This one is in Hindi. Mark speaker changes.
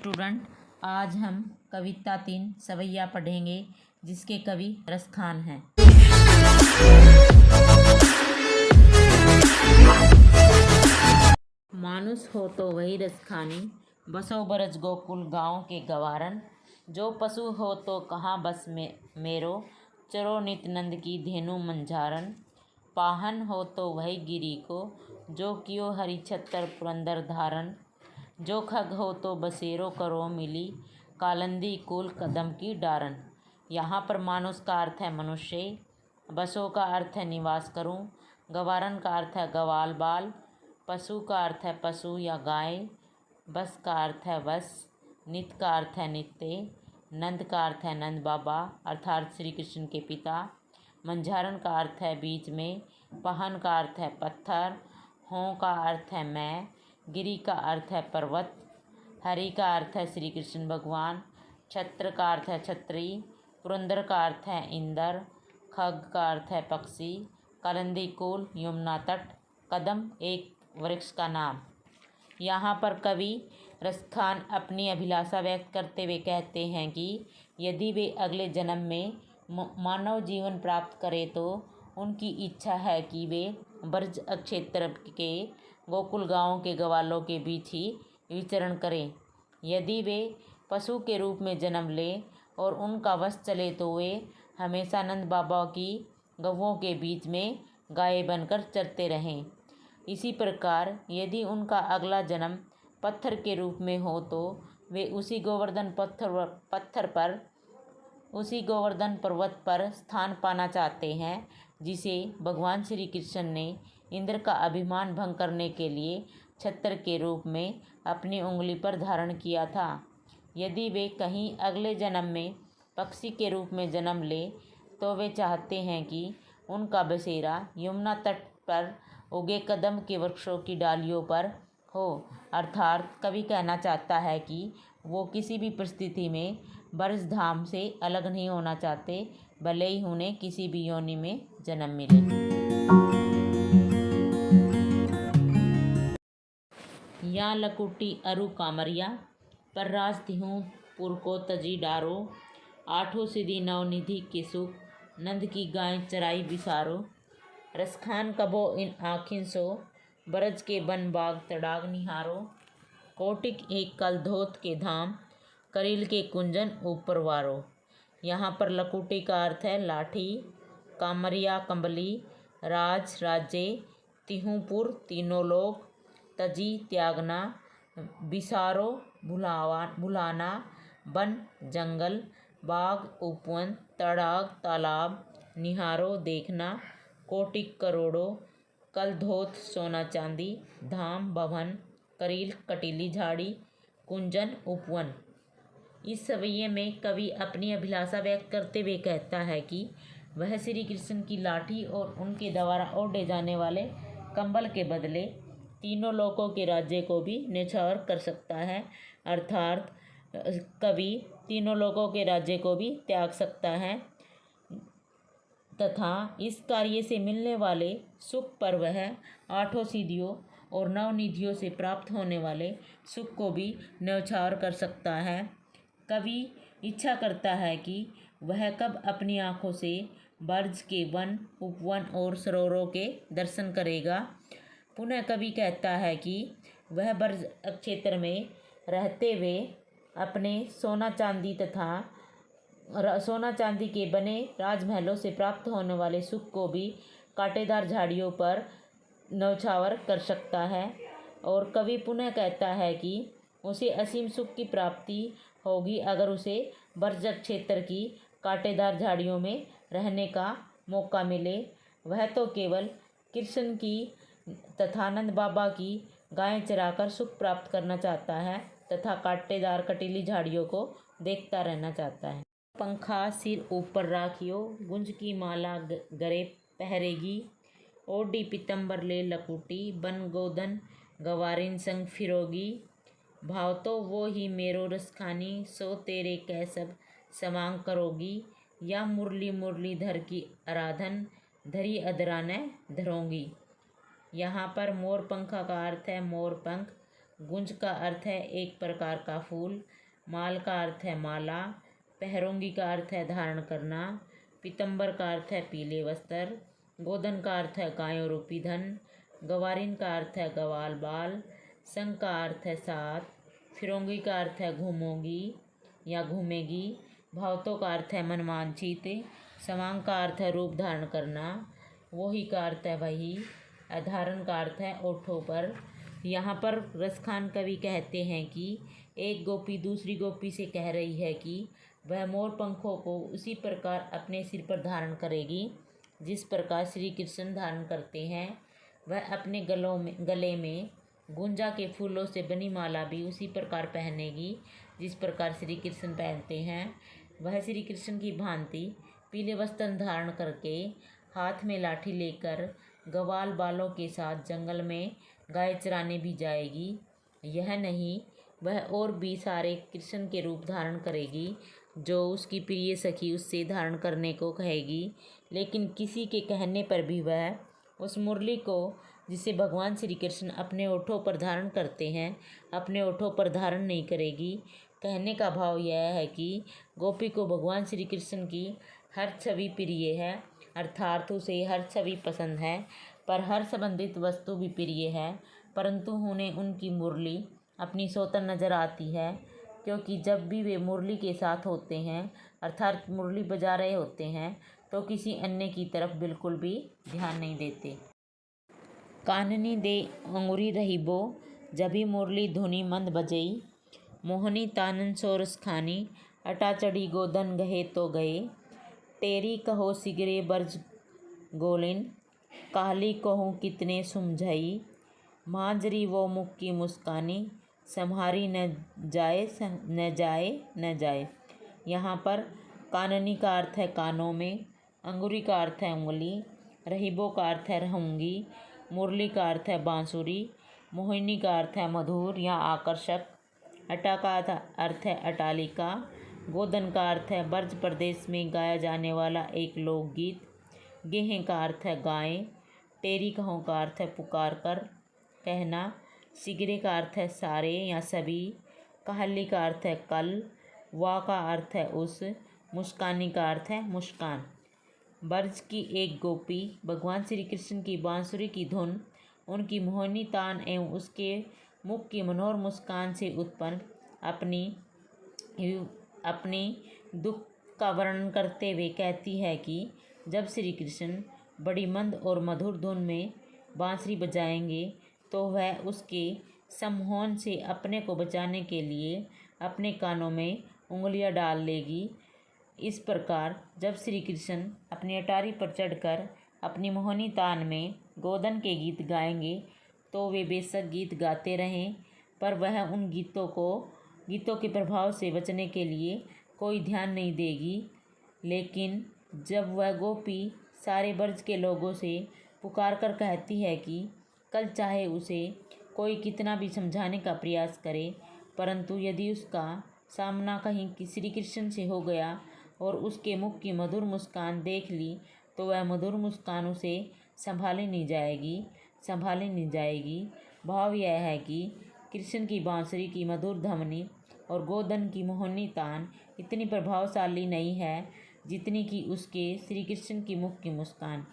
Speaker 1: स्टूडेंट, आज हम कविता 3 सवैया पढ़ेंगे जिसके कवि रसखान हैं। मानुष हो तो वही रसखानी, बसो बरज गोकुल गाँव के गवारन। जो पशु हो तो कहाँ बस में मेरो, चरो नित नंद की धेनु मंझारन। पाहन हो तो वही गिरी को, जो कियो हरि छत्र पुरंदर धारन। जो खग हो तो बसेरो करो मिली, कालंदी कुल कदम की डारन। यहाँ पर मानुष का अर्थ है मनुष्य, बसो का अर्थ है निवास करूं, गवारन का अर्थ है गवाल बाल, पशु का अर्थ है पशु या गाय, बस का अर्थ है बस, नित का अर्थ है नित्य, नंद का अर्थ है नंद बाबा अर्थात श्री कृष्ण के पिता, मंझारन का अर्थ है बीच में, पहन का अर्थ है पत्थर, हों का अर्थ है मैं, गिरी का अर्थ है पर्वत, हरि का अर्थ है श्री कृष्ण भगवान, छत्र का अर्थ है छत्री, पुरंदर का अर्थ है इंदर, खग का अर्थ है पक्षी, कालिंदी कुल यमुना तट, कदम एक वृक्ष का नाम। यहाँ पर कवि रसखान अपनी अभिलाषा व्यक्त करते हुए कहते हैं कि यदि वे अगले जन्म में मानव जीवन प्राप्त करें तो उनकी इच्छा है कि वे ब्रज क्षेत्र के गोकुल गाँव के ग्वालों के बीच ही विचरण करें। यदि वे पशु के रूप में जन्म लें और उनका वश चले तो वे हमेशा नंद बाबा की गौओं के बीच में गाय बनकर चरते रहें। इसी प्रकार यदि उनका अगला जन्म पत्थर के रूप में हो तो वे उसी गोवर्धन पर्वत पर स्थान पाना चाहते हैं जिसे भगवान श्री कृष्ण ने इंद्र का अभिमान भंग करने के लिए छत्र के रूप में अपनी उंगली पर धारण किया था। यदि वे कहीं अगले जन्म में पक्षी के रूप में जन्म ले तो वे चाहते हैं कि उनका बसेरा यमुना तट पर उगे कदम के वृक्षों की डालियों पर हो। अर्थात कवि कहना चाहता है कि वो किसी भी परिस्थिति में ब्रज धाम से अलग नहीं होना चाहते, भले ही उन्हें किसी भी योनि में जन्म मिले। या लकुटी अरु कामरिया, पर राज तिहूँ पुर को तजी डारो, आठों सिद्धि नवनिधि के सुख, नंद की गाय चराई बिसारो। रसखान कबो इन आखिन सो, ब्रज के बन बाग तड़ाग निहारो, कोटिक एक कल धोत के धाम, करील के कुंजन ऊपर वारो। यहाँ पर लकुटी का अर्थ है लाठी, कामरिया कंबली, राज राज्य, तिहूपुर तीनों लोग, तजी त्यागना, बिसारो भुलाना, वन जंगल, बाग उपवन, तड़ाग तालाब, निहारो देखना, कोटिक करोड़ों, कल धोत सोना चांदी, धाम भवन, करील कटीली झाड़ी, कुंजन उपवन। इस सवैये में कवि अपनी अभिलाषा व्यक्त करते हुए कहता है कि वह श्री कृष्ण की लाठी और उनके द्वारा ओढ़े जाने वाले कंबल के बदले तीनों लोकों के राज्य को भी न्यौछावर कर सकता है। अर्थात कवि तीनों लोकों के राज्य को भी त्याग सकता है तथा इस कार्य से मिलने वाले सुख पर वह आठों सिद्धियों और नवनिधियों से प्राप्त होने वाले सुख को भी न्यौछावर कर सकता है। कवि इच्छा करता है कि वह कब अपनी आँखों से ब्रज के वन उपवन और सरोवरों के दर्शन करेगा। पुनः कवि कहता है कि वह ब्रज क्षेत्र में रहते हुए अपने सोना चांदी के बने राजमहलों से प्राप्त होने वाले सुख को भी कांटेदार झाड़ियों पर न्यौछावर कर सकता है। और कवि पुनः कहता है कि उसे असीम सुख की प्राप्ति होगी अगर उसे ब्रज क्षेत्र की कांटेदार झाड़ियों में रहने का मौका मिले। वह तो केवल कृष्ण की तथा नंद बाबा की गायें चराकर सुख प्राप्त करना चाहता है तथा कांटेदार कटीली झाड़ियों को देखता रहना चाहता है। पंखा सिर ऊपर राखियो, गुंज की माला गरे पहरेगी, ओढ़ी पीतम्बर ले लकुटी, बन गोदन गवारिन संग फिरोगी। भाव तो वो ही मेरो रसखानी, सो तेरे कह सब समांग करोगी। या मुरली मुरली धर की आराधन, धरी अधरा न धरोगी। यहाँ पर मोर पंखा का अर्थ है मोर पंख, गुंज का अर्थ है एक प्रकार का फूल, माल का अर्थ है माला, पहरोंगी का अर्थ है धारण करना, पीतंबर का अर्थ है पीले वस्त्र, गोधन का अर्थ है गायों रूपी धन, गवारिन का अर्थ है गवाल बाल, संग का अर्थ है साथ, फिरोंगी का अर्थ है घूमोगी या घूमेगी, भावतों का अर्थ है मनवांछित, समांग का अर्थ है रूप धारण करना, वही का अर्थ है वही, अधारण का अर्थ है ओठों पर। यहाँ पर रसखान कवि कहते हैं कि एक गोपी दूसरी गोपी से कह रही है कि वह मोर पंखों को उसी प्रकार अपने सिर पर धारण करेगी जिस प्रकार श्री कृष्ण धारण करते हैं। वह अपने गले में गुंजा के फूलों से बनी माला भी उसी प्रकार पहनेगी जिस प्रकार श्री कृष्ण पहनते हैं। वह श्री कृष्ण की भांति पीले वस्त्र धारण करके हाथ में लाठी लेकर गवाल बालों के साथ जंगल में गाय चराने भी जाएगी। यह नहीं, वह और भी सारे कृष्ण के रूप धारण करेगी जो उसकी प्रिय सखी उससे धारण करने को कहेगी, लेकिन किसी के कहने पर भी वह उस मुरली को जिसे भगवान श्री कृष्ण अपने ओठों पर धारण करते हैं अपने ओठों पर धारण नहीं करेगी। कहने का भाव यह है कि गोपी को भगवान श्री कृष्ण की हर छवि प्रिय है, अर्थात उसे हर छवि पसंद है, पर हर संबंधित वस्तु भी प्रिय है, परंतु उन्हें उनकी मुरली अपनी सोतर नज़र आती है, क्योंकि जब भी वे मुरली के साथ होते हैं अर्थात मुरली बजा रहे होते हैं तो किसी अन्य की तरफ बिल्कुल भी ध्यान नहीं देते। काननी दे अंगुरी रहीबो, जभी मुरली धुनी मंद बजई, मोहनी तानन सोरस खानी, अटा चढ़ी गोदन गहे तो गए, टेरी कहो सिगरे बर्ज गोलिन, काली कहूँ कितने सुमझई, मांजरी वो मुख की मुस्कानी, संहारी न जाए। यहाँ पर काननी का अर्थ है कानों में, अंगुरी का अर्थ है उंगली, रहीबो का अर्थ है रहूँगी, मुरली का अर्थ है बांसुरी, मोहिनी का अर्थ है मधुर या आकर्षक, अटा का अर्थ है अटालिका, गोदन का अर्थ है ब्रज प्रदेश में गाया जाने वाला एक लोकगीत, गेहें का अर्थ है गाय, टेरी कहों का अर्थ है पुकार कर कहना, सिगरे का अर्थ है सारे या सभी, कहली का अर्थ है कल, वा का अर्थ है उस, मुस्कानी का अर्थ है मुस्कान। ब्रज की एक गोपी भगवान श्री कृष्ण की बांसुरी की धुन, उनकी मोहिनी तान एवं उसके मुख की मनोहर मुस्कान से उत्पन्न अपनी दुख का वर्णन करते हुए कहती है कि जब श्री कृष्ण बड़ी मंद और मधुर धुन में बांसुरी बजाएंगे तो वह उसके सम्मोहन से अपने को बचाने के लिए अपने कानों में उंगलियां डाल लेगी। इस प्रकार जब श्री कृष्ण अपनी अटारी पर चढ़कर अपनी मोहिनी तान में गोदन के गीत गाएंगे तो वे बेशक गीत गाते रहें, पर वह उन गीतों के प्रभाव से बचने के लिए कोई ध्यान नहीं देगी। लेकिन जब वह गोपी सारे ब्रज के लोगों से पुकार कर कहती है कि कल चाहे उसे कोई कितना भी समझाने का प्रयास करे, परंतु यदि उसका सामना कहीं श्री कृष्ण से हो गया और उसके मुख की मधुर मुस्कान देख ली तो वह मधुर मुस्कान उसे संभाली नहीं जाएगी। भाव यह है कि कृष्ण की बांसुरी की मधुर ध्वनि और गोदन की मोहिनी तान इतनी प्रभावशाली नहीं है जितनी कि उसके श्री कृष्ण की मुख की मुस्कान।